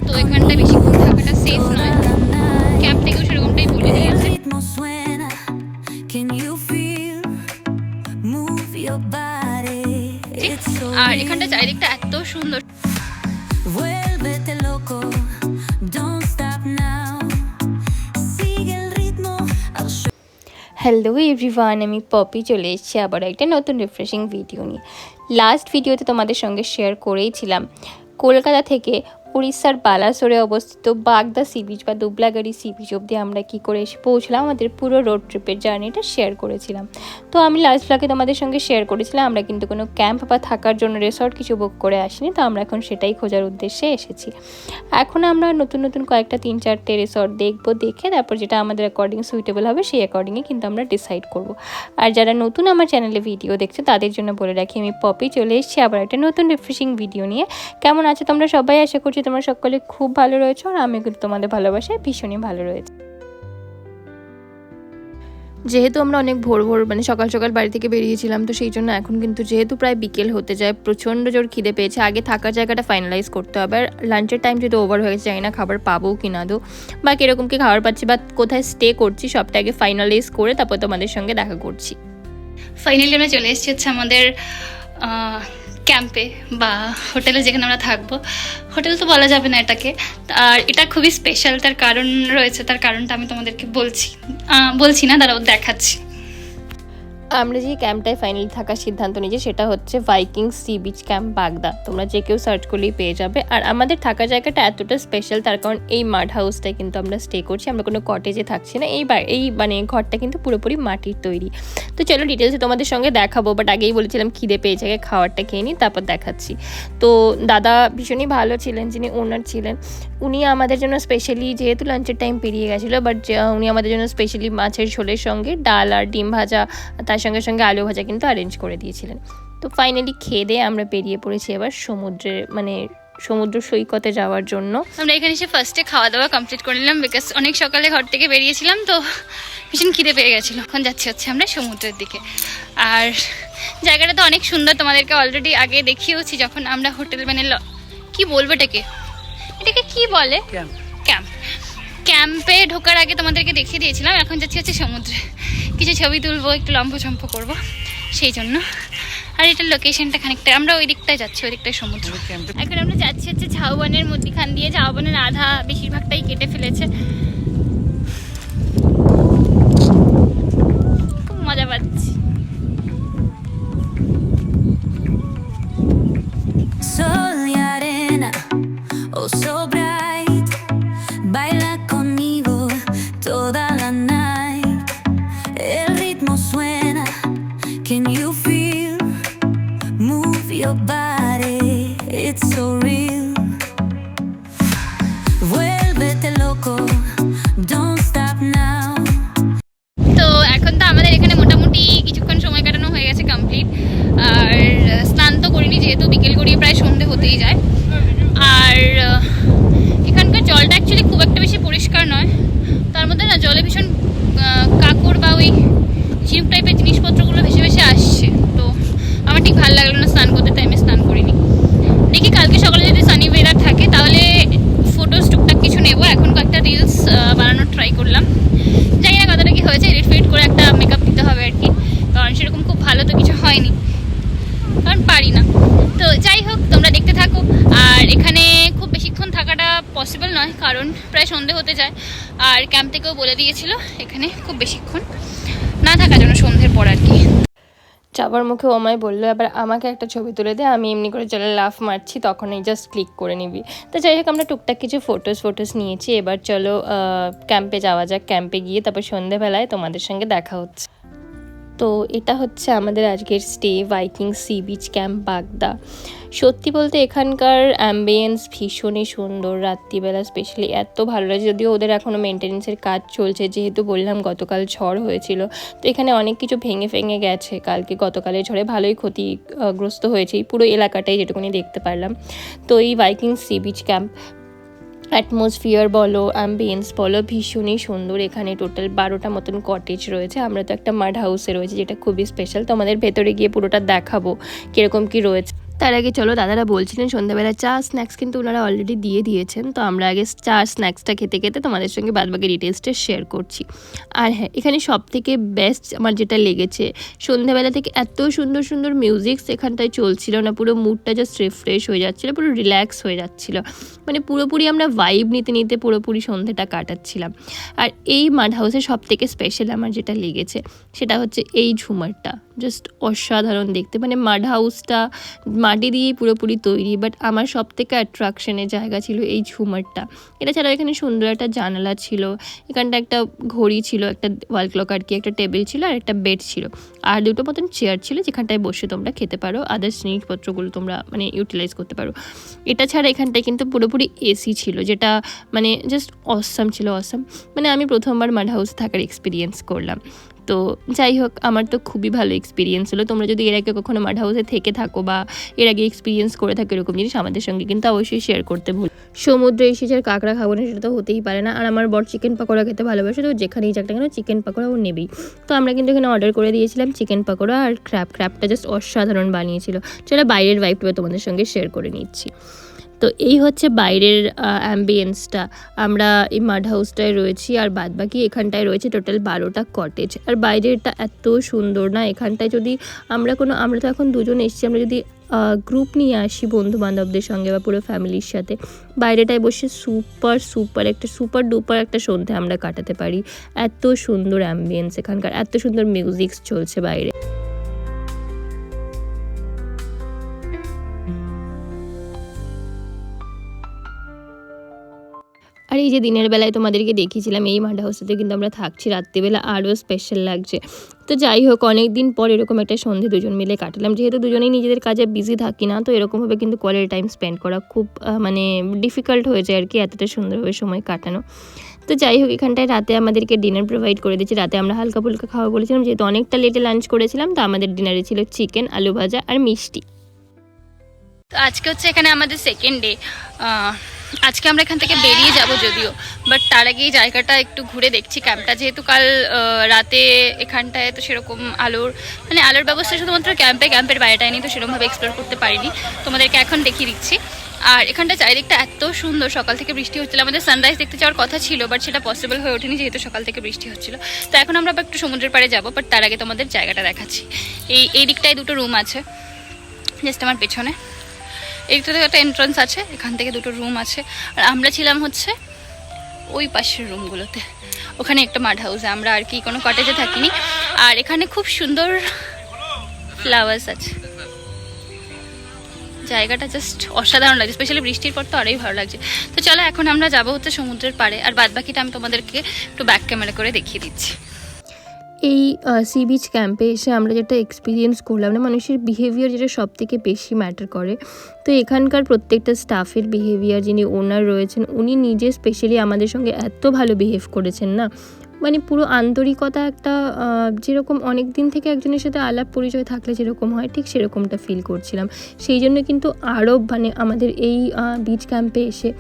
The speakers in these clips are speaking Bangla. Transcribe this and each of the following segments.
তো এখানটা বেশিক্ষণ থাকাটা সেফ নয়, ক্যাম্প থেকেও সেরকমটাই বলে দিয়েছে। আর এখানটা চারিদিকটা এত সুন্দর। হ্যালো এভরিওয়ান, আমি পপি চলে এসেছি আবার একটা নতুন রিফ্রেশিং ভিডিও নিয়ে। লাস্ট ভিডিওতে তোমাদের সঙ্গে শেয়ার করেইছিলাম কলকাতা থেকে উড়িষ্যার বালাসোরে অবস্থিত বাগদা সি বিচ বা দুবলাগাড়ি সি বিচ অবধি আমরা কী করে এসে পৌঁছলাম, আমাদের পুরো রোড ট্রিপের জার্নিটা শেয়ার করেছিলাম। তো আমি লাস্ট ব্লগে তোমাদের সঙ্গে শেয়ার করেছিলাম আমরা কিন্তু কোনো ক্যাম্প বা থাকার জন্য রিসর্ট কিছু বুক করে আসিনি, তো আমরা এখন সেটাই খোঁজার উদ্দেশ্যে এসেছি। এখন আমরা নতুন নতুন কয়েকটা 3-4টে রিসর্ট দেখবো, দেখে তারপর যেটা আমাদের অ্যাকর্ডিং সুইটেবল হবে সেই অ্যাকর্ডিংয়ে কিন্তু আমরা ডিসাইড করব। আর যারা নতুন আমার চ্যানেলে ভিডিও দেখছে তাদের জন্য বলে রাখি, আমি পপি চলে এসেছি আবার একটা নতুন রিফ্রেশিং ভিডিও নিয়ে। কেমন আছো তোমরা সবাই? আশা করছি তোমরা সকলে খুব ভালো রয়েছো, আর আমি কিন্তু তোমাদের ভালোবাসায় ভীষণই ভালো রয়েছে। যেহেতু আমরা অনেক ভোর মানে সকাল সকাল বাড়ি থেকে বেরিয়েছিলাম, তো সেই জন্য এখন কিন্তু যেহেতু প্রায় বিকেল হতে যায়, প্রচণ্ড জোর খিদে পেয়েছে। আগে থাকার জায়গাটা ফাইনালাইজ করতে হবে, আর লাঞ্চের টাইম যদি ওভার হয়ে গেছে, জানি না খাবার পাবো কি না দো, বা কীরকম কি খাবার পাচ্ছি বা কোথায় স্টে করছি, সবটা আগে ফাইনালাইজ করে তারপর তোমাদের সঙ্গে দেখা করছি। ফাইনালি আমরা চলে এসেছি হচ্ছে আমাদের ক্যাম্পে বা হোটেলে, যেখানে আমরা থাকবো। হোটেল তো বলা যাবে না এটাকে, আর এটা খুবই স্পেশাল, তার কারণ রয়েছে। তার কারণটা আমি তোমাদেরকে বলছি না, দাঁড়াও দেখাচ্ছি। আমরা যে ক্যাম্পটায় ফাইনালি থাকার সিদ্ধান্ত নিয়েছি সেটা হচ্ছে ভাইকিং সি বিচ ক্যাম্প বাগদা। তোমরা যে কেউ সার্চ করলেই পেয়ে যাবে। আর আমাদের থাকার জায়গাটা এতটা স্পেশাল, তার কারণ এই মাড হাউসটায় কিন্তু আমরা স্টে করছি, আমরা কোনো কটেজে থাকছি না। এই মানে ঘরটা কিন্তু পুরোপুরি মাটির তৈরি। তো চলো ডিটেলসে তোমাদের সঙ্গে দেখাবো, বাট আগেই বলেছিলাম খিদে পেয়েছে, আগে খাবারটা খেয়ে নিই তারপর দেখাচ্ছি। তো দাদা ভীষণই ভালো ছিলেন, যিনি ওনার ছিলেন, উনি আমাদের জন্য স্পেশালি, যেহেতু লাঞ্চের টাইম পেরিয়ে গেছিলো, বাট উনি আমাদের জন্য স্পেশালি মাছের ঝোলের সঙ্গে ডাল আর ডিম ভাজা, তার সঙ্গে সঙ্গে আলু ভাজা কিন্তু অ্যারেঞ্জ করে দিয়েছিলেন। তো ফাইনালি খেয়ে দিয়ে আমরা বেরিয়ে পড়েছি এবার সমুদ্র সৈকতে যাওয়ার জন্য। আমরা এখানে এসে ফার্স্টে খাওয়া দাওয়া কমপ্লিট করে নিলাম, বিকজ অনেক সকালে ঘর থেকে বেরিয়েছিলাম, তো ভীষণ খিদে পেয়ে গেছিলো। এখন যাচ্ছি হচ্ছে আমরা সমুদ্রের দিকে। আর জায়গাটা তো অনেক সুন্দর, তোমাদেরকে অলরেডি আগে দেখিয়েওছি যখন আমরা হোটেল কি বলবো এটাকে কি বলে, ক্যাম্পে ঢোকার আগে তোমাদেরকে দেখিয়ে দিয়েছিলাম। এখন যাচ্ছি হচ্ছে সমুদ্রে, কিছু ছবি তুলবো, একটু লম্ফ করবো সেই জন্য। আর এটার লোকেশনটা খানিকটা, আমরা ওই দিকটায় যাচ্ছি, ওই দিকটায় সমুদ্র। এখন আমরা যাচ্ছি হচ্ছে ঝাউবনের মধ্যখান দিয়ে। ঝাউবনের আধা বেশিরভাগটাই কেটে ফেলেছে, খুব মজা পাচ্ছি। Your body, it's so real. Vuélvete loco, don't stop now. তো এখন তো আমাদের এখানে মোটামুটি কিছুক্ষণ সময় কাটানো হয়ে গেছে কমপ্লিট। আর স্নান তো করিনি, যেহেতু বিকেল গড়িয়ে প্রায় সন্ধে হতেই যায়। আর এখানকার জলটা অ্যাকচুয়ালি খুব একটা বেশি পরিষ্কার নয়, তার মধ্যে না জলে ভীষণ কাঁকড় বা ওই ঝিনুক টাইপের জিনিসপত্রগুলো ভেসে ভেসে আসছে। তো আমার ঠিক ভালো লাগলো না স্নান করতে, তাই আমি স্নান করিনি। দেখি কালকে সকালে যদি সানি ওয়েদার থাকে তাহলে ফটোস টুকটাক কিছু নেবো। এখন কয়েকটা রিলস বানানোর ট্রাই করলাম, জানি না কতটা কি হয়েছে, এডিট করে একটা মেকআপ দিতে হবে আর কি, কারণ সেরকম খুব ভালো তো কিছু হয়নি, কারণ পারি না। তো যাই হোক, তোমরা দেখতে থাকো। আর এখানে খুব বেশিক্ষণ থাকাটা পসিবল নয়, কারণ প্রায় সন্ধে হতে যায়। আর ক্যাম্প থেকেও বলে দিয়েছিল এখানে খুব বেশিক্ষণ না থাকার জন্য, সন্ধ্যের পর আর কি। যাবার মুখে আমায় বললো এবার আমাকে একটা ছবি তুলে দে, আমি এমনি করে জলে লাফ মারছি, তখন এই জাস্ট ক্লিক করে নিবি। তো যাই হোক, আমরা টুকটাক কিছু ফটোস নিয়েছি। এবার চলো ক্যাম্পে যাওয়া যাক। ক্যাম্পে গিয়ে তারপর সন্ধেবেলায় তোমাদের সঙ্গে দেখা হচ্ছে। তো এটা হচ্ছে আমাদের আজকের stay, Viking sea beach camp বাগদা। সত্যি বলতে এখানকার অ্যাম্বিয়েন্স ভীষণই সুন্দর, রাত্রিবেলা স্পেশালি এত ভালো লাগে। যদিও ওদের এখনও মেনটেনেন্সের কাজ চলছে, যেহেতু বললাম গতকাল ঝড় হয়েছিল, তো এখানে অনেক কিছু ভেঙে গেছে। গতকালের ঝড়ে ভালোই ক্ষতিগ্রস্ত হয়েছে এই পুরো এলাকাটাই, যেটুকুনি দেখতে পারলাম। তো এই Viking sea beach camp atmosphere বলো, অ্যাম্বিয়েন্স বলো, ভীষণই সুন্দর। এখানে টোটাল 12টা মতন কটেজ রয়েছে। আমরা তো একটা মাড হাউসে রয়েছে, যেটা খুবই স্পেশাল। তো আমাদের ভেতরে গিয়ে পুরোটা দেখাবো কীরকম কী রয়েছে। তার আগে চলো, দাদারা বলছিলেন সন্ধ্যাবেলা চা স্ন্যাক্স কিন্তু ওনারা অলরেডি দিয়ে দিয়েছেন। তো আমরা আগে চা স্ন্যাক্সটা খেতে খেতে তোমাদের সঙ্গে বাদবাকি ডিটেলসটা শেয়ার করছি। আর হ্যাঁ, এখানে সব থেকে বেস্ট আমার যেটা লেগেছে, সন্ধ্যাবেলা থেকে এত সুন্দর সুন্দর মিউজিক এখানটায় চলছিল না, পুরো মুডটা জাস্ট রিফ্রেশ হয়ে যাচ্ছিলো, পুরো রিল্যাক্স হয়ে যাচ্ছিলো। মানে পুরোপুরি আমরা ভাইব নিতে নিতে পুরোপুরি সন্ধ্যাটা কাটাচ্ছিলাম। আর এই মাড হাউসে সব থেকে স্পেশাল আমার যেটা লেগেছে সেটা হচ্ছে এই ঝুমারটা, জাস্ট অসাধারণ দেখতে। মানে মাড হাউসটা মাটি দিয়েই পুরোপুরি তৈরি, বাট আমার সব থেকে অ্যাট্রাকশনের জায়গা ছিল এই ঝুমারটা। এটা ছাড়াও এখানে সুন্দর একটা জানালা ছিল, এখানটা একটা ঘড়ি ছিল, একটা ওয়াল ক্লক আর কি, একটা টেবিল ছিল আর একটা বেড ছিল, আর দুটো মতন চেয়ার ছিল যেখানটায় বসে তোমরা খেতে পারো, আদার্স জিনিসপত্রগুলো তোমরা মানে ইউটিলাইজ করতে পারো। এটা ছাড়া এখানটায় কিন্তু পুরোপুরি এসি ছিল, যেটা মানে জাস্ট অসাম ছিল, অসাম। মানে আমি প্রথমবার মাড হাউসে থাকার এক্সপিরিয়েন্স করলাম। তো যাই হোক, আমার তো খুবই ভালো এক্সপিরিয়েন্স হলো। তোমরা যদি এর আগে কখনো মাড হাউসে থেকে থাকো বা এর আগে এক্সপিরিয়েন্স করে থাকো এরকম জিনিস, আমাদের সঙ্গে কিন্তু অবশ্যই শেয়ার করতে ভুল। সমুদ্রে এসে যে কাঁকড়া খাবো না সেটা তো হতেই পারে না। আর আমার বর চিকেন পাকোড়া খেতে ভালোবাসে, তো যেখানেই যাক না কেন চিকেন পাকোড়া ও নেবেই। তো আমরা কিন্তু এখানে অর্ডার করে দিয়েছিলাম চিকেন পাকোড়া আর ক্র্যাবটা জাস্ট অসাধারণ বানিয়েছিল। সেটা বাইরের ভাইবটা তোমাদের সঙ্গে শেয়ার করে নিচ্ছি। তো এই হচ্ছে বাইরের অ্যাম্বিয়েন্সটা। আমরা এই মাড হাউসটায় রয়েছি, আর বাদবাকি এখানটায় রয়েছে টোটাল 12টা কটেজ। আর বাইরেরটা এত সুন্দর না, এখানটায় যদি আমরা তো এখন দুজন এসেছি, আমরা যদি গ্রুপ নিয়ে আসি বন্ধু বান্ধবদের সঙ্গে বা পুরো ফ্যামিলির সাথে, বাইরেটায় বসে সুপার ডুপার একটা সন্ধ্যে আমরা কাটাতে পারি। এত সুন্দর অ্যাম্বিয়েন্স এখানকার, এত সুন্দর মিউজিক চলছে বাইরে। আর এই যে দিনের বেলায় তোমাদেরকে দেখিয়েছিলাম এই মাড হাউসটাতে কিন্তু আমরা থাকছি, রাত্রিবেলা আরও স্পেশাল লাগছে। তো যাই হোক, অনেক দিন পর এরকম একটা সন্ধে দুজন মিলে কাটালাম। যেহেতু দুজনেই নিজেদের কাজে বিজি থাকি না, তো এরকমভাবে কিন্তু কোয়ালিটি টাইম স্পেন্ড করা খুব মানে ডিফিকাল্ট হয়ে যায় আর কি, এতটা সুন্দরভাবে সময় কাটানো। তো যাই হোক, এখানটায় রাতে আমাদেরকে ডিনার প্রোভাইড করে দিচ্ছি। রাতে আমরা হালকা ফুলকা খাওয়া বলেছিলাম, যেহেতু অনেকটা লেটে লাঞ্চ করেছিলাম, তো আমাদের ডিনারে ছিল চিকেন, আলু ভাজা আর মিষ্টি। তো আজকে হচ্ছে এখানে আমাদের সেকেন্ড ডে। আজকে আমরা এখান থেকে বেরিয়ে যাব যদিও, বাট তার আগে এই জায়গাটা একটু ঘুরে দেখছি ক্যাম্পটা, যেহেতু কাল রাতে এখানটায় তো সেরকম আলোর ব্যবস্থা শুধুমাত্র ক্যাম্পের বাইরেটায় নেই, তো সেরকমভাবে এক্সপ্লোর করতে পারিনি। তোমাদেরকে এখন দেখিয়ে দিচ্ছি। আর এখানটা চারিদিকটা এত সুন্দর, সকাল থেকে বৃষ্টি হচ্ছিল, আমাদের সানরাইজ দেখতে যাওয়ার কথা ছিল, বাট সেটা পসিবল হয়ে ওঠেনি যেহেতু সকাল থেকে বৃষ্টি হচ্ছিল। তো এখন আমরা আবার একটু সমুদ্রের পাড়ে যাবো, বাট তার আগে তোমাদের জায়গাটা দেখাচ্ছি। এই দিকটায় দুটো রুম আছে, জাস্ট আমার পেছনে এইটাতে একটা এন্ট্রান্স আছে, এখান থেকে দুটো রুম আছে। আর আমরা ছিলাম হচ্ছে ওই পাশের রুমগুলোতে, ওখানে একটা মাড হাউসে, আমরা আর কি কোনো কটেজে থাকিনি। আর এখানে খুব সুন্দর ফ্লাওয়ার্স আছে, জায়গাটা জাস্ট অসাধারণ লাগছে, স্পেশালি বৃষ্টির পর তো আরোই ভালো লাগছে। তো চলো এখন আমরা যাবো হচ্ছে সমুদ্রের পাড়ে, আর বাদবাকিটা আমি তোমাদেরকে একটু ব্যাক ক্যামেরা করে দেখিয়ে দিচ্ছি। এই সি বিচ ক্যাম্পে এসে আমরা যেটা এক্সপিরিয়েন্স করলাম না, মানুষের বিহেভিয়ার যেটা সব থেকে বেশি ম্যাটার করে। তো এখানকার প্রত্যেকটা স্টাফের বিহেভিয়ার, যিনি ওনার রয়েছেন উনি নিজে স্পেশালি আমাদের সঙ্গে এত ভালো বিহেভ করেছেন না, মানে পুরো আন্তরিকতা একটা, যেরকম অনেক দিন থেকে একজনের সাথে আলাপ পরিচয় থাকলে যেরকম হয় ঠিক সেরকমটা ফিল করছিলাম। সেই জন্য কিন্তু আরও মানে আমাদের এই বিচ ক্যাম্পে এসে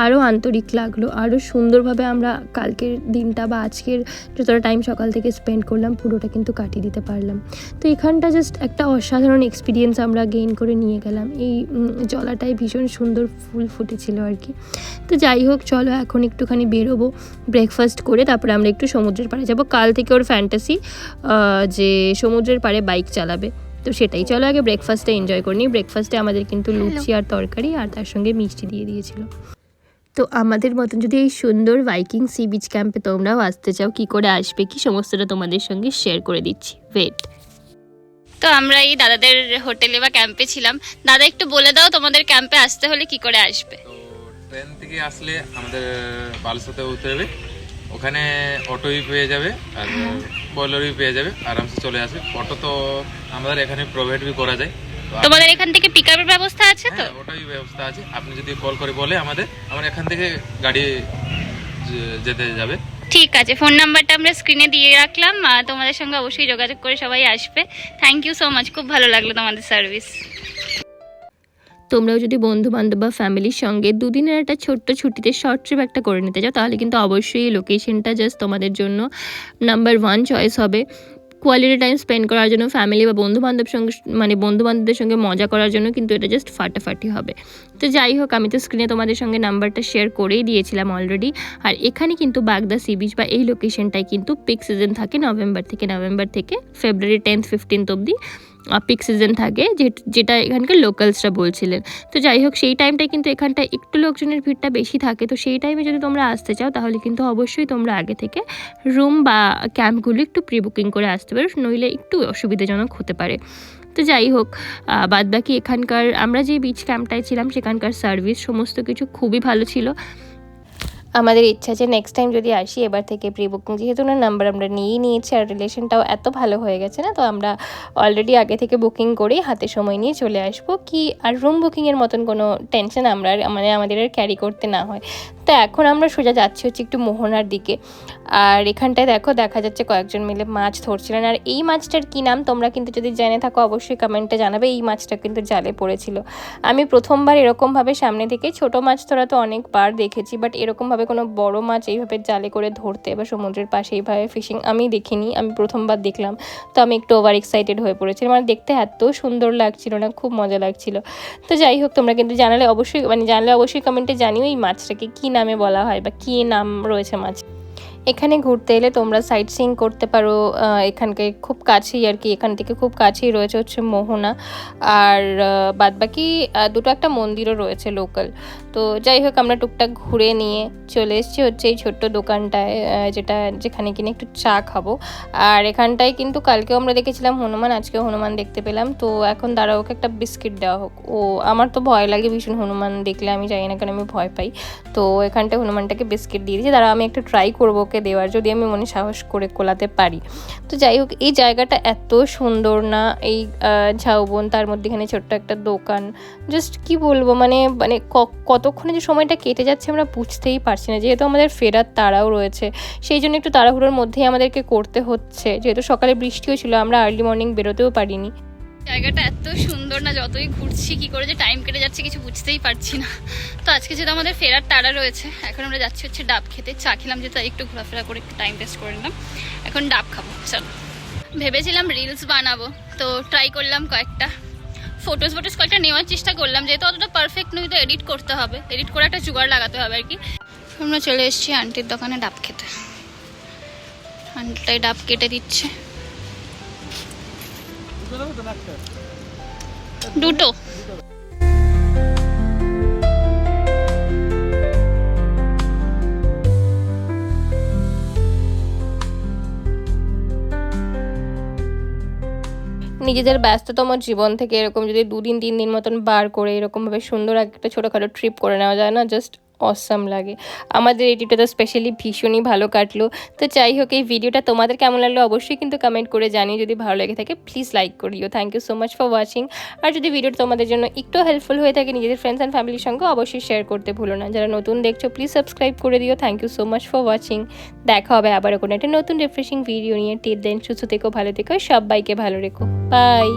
আরও আন্তরিক লাগলো, আরও সুন্দরভাবে আমরা কালকের দিনটা বা আজকের যতটা টাইম সকাল থেকে স্পেন্ড করলাম পুরোটা কিন্তু কাটিয়ে দিতে পারলাম। তো এখানটা জাস্ট একটা অসাধারণ এক্সপিরিয়েন্স আমরা গেইন করে নিয়ে গেলাম। এই জলাটায় ভীষণ সুন্দর ফুল ফুটেছিল আর কি। তো যাই হোক, চলো এখন একটুখানি বেরোবো, ব্রেকফাস্ট করে তারপরে আমরা একটু সমুদ্রের পাড়ে যাব। কাল থেকে ওর ফ্যান্টাসি যে সমুদ্রের পাড়ে বাইক চালাবে, তো সেটাই। চলো আগে ব্রেকফাস্টটা এনজয় করে নিই। ব্রেকফাস্টে আমাদের কিন্তু লুচি আর তরকারি আর তার সঙ্গে মিষ্টি দিয়ে দিয়েছিল। তো আমাদের মতন যদি এই সুন্দর ভাইকিং সি বিচ ক্যাম্পে তোমরাও আসতে চাও, কি করে আসবে কি সমস্তটা তোমাদের সঙ্গে শেয়ার করে দিচ্ছি, ওয়েট। তো আমরা এই দাদাদের হোটেলে বা ক্যাম্পে ছিলাম। দাদা একটু বলে দাও তোমাদের ক্যাম্পে আসতে হলে কি করে আসবে। তো ট্রেন থেকে আসলে আমাদের বালুসাতে উতরবে, ওখানে অটোই পেয়ে যাবে আর বোলেরোই পেয়ে যাবে, আরামসে চলে আসবে। অটো তো আমাদের এখানে প্রোভাইড করা যায়। তোমাদের এখান থেকে পিকআপের ব্যবস্থা আছে তো? ওটাই ব্যবস্থা আছে, আপনি যদি কল করে বলে আমরা এখান থেকে গাড়ি যেতে যাবে। ঠিক আছে, ফোন নাম্বারটা আমরা স্ক্রিনে দিয়ে রাখলাম, তোমাদের সঙ্গে অবশ্যই যোগাযোগ করে সবাই আসবে। থ্যাংক ইউ সো মাচ, খুব ভালো লাগলো তোমাদের সার্ভিস। তোমরাও যদি বন্ধু বান্ধব বা ফ্যামিলির সঙ্গে দুদিনের একটা ছোট্ট ছুটিতে শর্ট ট্রিপ একটা করে নিতে চাও তাহলে কিন্তু অবশ্যই এই লোকেশনটা জাস্ট তোমাদের জন্য নাম্বার 1 চয়েস হবে। কোয়ালিটি টাইম স্পেন্ড করার জন্য ফ্যামিলি বা বন্ধু বান্ধবদের সঙ্গে মজা করার জন্য কিন্তু এটা জাস্ট ফাটাফাটি হবে। তো যাই হোক, আমি তো স্ক্রিনে তোমাদের সঙ্গে নাম্বারটা শেয়ার করেই দিয়েছিলাম অলরেডি। আর এখানে কিন্তু বাগদা সি বিচ বা এই লোকেশনটায় কিন্তু পিক সিজন থাকে নভেম্বর থেকে ফেব্রুয়ারি 10th 15th অবধি পিক সিজন থাকে, যেটা এখানকার লোকালসরা বলছিলেন। তো যাই হোক, সেই টাইমটায় কিন্তু এখানটায় একটু লোকজনের ভিড়টা বেশি থাকে। তো সেই টাইমে যদি তোমরা আসতে চাও তাহলে কিন্তু অবশ্যই তোমরা আগে থেকে রুম বা ক্যাম্পগুলো একটু প্রি বুকিং করে আসতে পারো, নইলে একটু অসুবিধাজনক হতে পারে। তো যাই হোক, বাদবাকি এখানকার আমরা যে বিচ ক্যাম্পটায় ছিলাম সেখানকার সার্ভিস সমস্ত কিছু খুবই ভালো ছিল। আমাদের ইচ্ছা যে নেক্সট টাইম যদি আসি এবার থেকে প্রি বুকিং, যেহেতু ওনার নাম্বার আমরা নিয়েই নিয়েছি আর রিলেশনটাও এত ভালো হয়ে গেছে না, তো আমরা অলরেডি আগে থেকে বুকিং করেই হাতে সময় নিয়ে চলে আসবো, কি আর রুম বুকিংয়ের মতন কোনো টেনশন আমাদের আর ক্যারি করতে না হয়। তো এখন আমরা সোজা যাচ্ছি হচ্ছে একটু মোহনার দিকে। আর এখানটায় দেখা যাচ্ছে কয়েকজন মিলে মাছ ধরছিলেন। আর এই মাছটার কী নাম তোমরা কিন্তু যদি জেনে থাকো অবশ্যই কমেন্টে জানাবে। এই মাছটা কিন্তু জালে পড়েছিল। আমি প্রথমবার এরকমভাবে সামনে থেকে ছোট মাছ ধরা তো অনেকবার দেখেছি, বাট এরকমভাবে কোনো বড় মাছ এইভাবে জালে করে ধরতে বা সমুদ্রের পাশে এইভাবে ফিশিং আমি দেখিনি, আমি প্রথমবার দেখলাম। তো আমি একটু ওভার এক্সাইটেড হয়ে পড়েছিলাম, মানে দেখতে এত সুন্দর লাগছিল না, খুব মজা লাগছিল। তো যাই হোক, তোমরা কিন্তু জানলে অবশ্যই কমেন্টে জানিও এই মাছটাকে কী নামে বলা হয় বা কী নাম রয়েছে মাছ। এখানে ঘুরতে এলে তোমরা সাইট সিইং করতে পারো, এখানকে খুব কাছেই আর কি, এখান থেকে খুব কাছেই রয়েছে হচ্ছে মোহনা। আর বাদবাকি দুটো একটা মন্দিরও রয়েছে লোকাল। তো যাই হোক, আমরা টুকটাক ঘুরে নিয়ে চলে এসেছি হচ্ছে এই ছোট্ট দোকানটায়, যেখানে কিনে একটু চা খাবো। আর এখানটায় কিন্তু কালকেও আমরা দেখেছিলাম হনুমান, আজকেও হনুমান দেখতে পেলাম। তো এখন দাঁড়া, ওকে একটা বিস্কিট দেওয়া হোক। আমার তো ভয় লাগে ভীষণ হনুমান দেখলে, আমি জানি না কেন আমি ভয় পাই। তো এখানটায় হনুমানটাকে বিস্কিট দিয়ে দিয়েছি, আমি একটা ট্রাই করবো ওকে দেওয়ার, যদি আমি মনে সাহস করে কোলাতে পারি। তো যাই হোক, এই জায়গাটা এত সুন্দর না, এই ঝাউবন, তার মধ্যে এখানে ছোট্ট একটা দোকান, জাস্ট কি বলবো, মানে কতক্ষণে যে সময়টা কেটে যাচ্ছে আমরা বুঝতেই পারছি না। যেহেতু আমাদের ফেরার তাড়াও রয়েছে, সেই জন্য একটু তাড়াহুড়োর মধ্যেই আমাদেরকে করতে হচ্ছে। যেহেতু সকালে বৃষ্টিও ছিল, আমরা আর্লি মর্নিং বেরোতেও পারিনি। জায়গাটা এত সুন্দর না, যতই ঘুরছি কি করে যে টাইম কেটে যাচ্ছে কিছু বুঝতেই পারছি না। তো আজকে যেহেতু আমাদের ফেরার তাড়া রয়েছে, এখন আমরা যাচ্ছি হচ্ছে ডাব খেতে। চা খেলাম যেহেতু, একটু ঘোরাফেরা করে একটু টাইম ওয়েস্ট করে নিলাম, এখন ডাব খাবো। চলো, ভেবেছিলাম রিলস বানাবো, তো ট্রাই করলাম কয়েকটা ফটোস কয়েকটা নেওয়ার চেষ্টা করলাম। যেহেতু অতটা পারফেক্ট নয়, তো এডিট করতে হবে, এডিট করে একটা জোগাড় লাগাতে হবে আর কি। আমরা চলে এসেছি আন্টির দোকানে ডাব খেতে। আন্টিটাই ডাব কেটে দিচ্ছে, দুটো। নিজেদের ব্যস্ততম জীবন থেকে এরকম যদি 2-3 দিন মতন বার করে এরকমভাবে সুন্দর একটা ছোটোখাটো ট্রিপ করে নেওয়া যায় না, জাস্ট অসাম লাগে। আমাদের এই ট্রিপটা তো স্পেশালি ভীষণই ভালো কাটলো। তো যাই হোক, এই ভিডিওটা তোমাদের কেমন লাগলো অবশ্যই কিন্তু কমেন্ট করে জানিয়ে, যদি ভালো লেগে থাকে প্লিজ লাইক করিও। Thank you so much for watching. আর যদি ভিডিওটা তোমাদের জন্য একটু হেল্পফুল হয়ে থাকে, নিজেদের ফ্রেন্ডস অ্যান্ড ফ্যামিলির সঙ্গে অবশ্যই শেয়ার করতে ভুলো না। যারা নতুন দেখছো প্লিজ সাবস্ক্রাইব করে দিও। Thank you so much for watching. দেখা হবে আবার কোনো একটা নতুন রিফ্রেশিং ভিডিও নিয়ে। টিল দেন সুস্থ থেকো, ভালো থেকো, সবাইকে ভালো রেখো। বাই।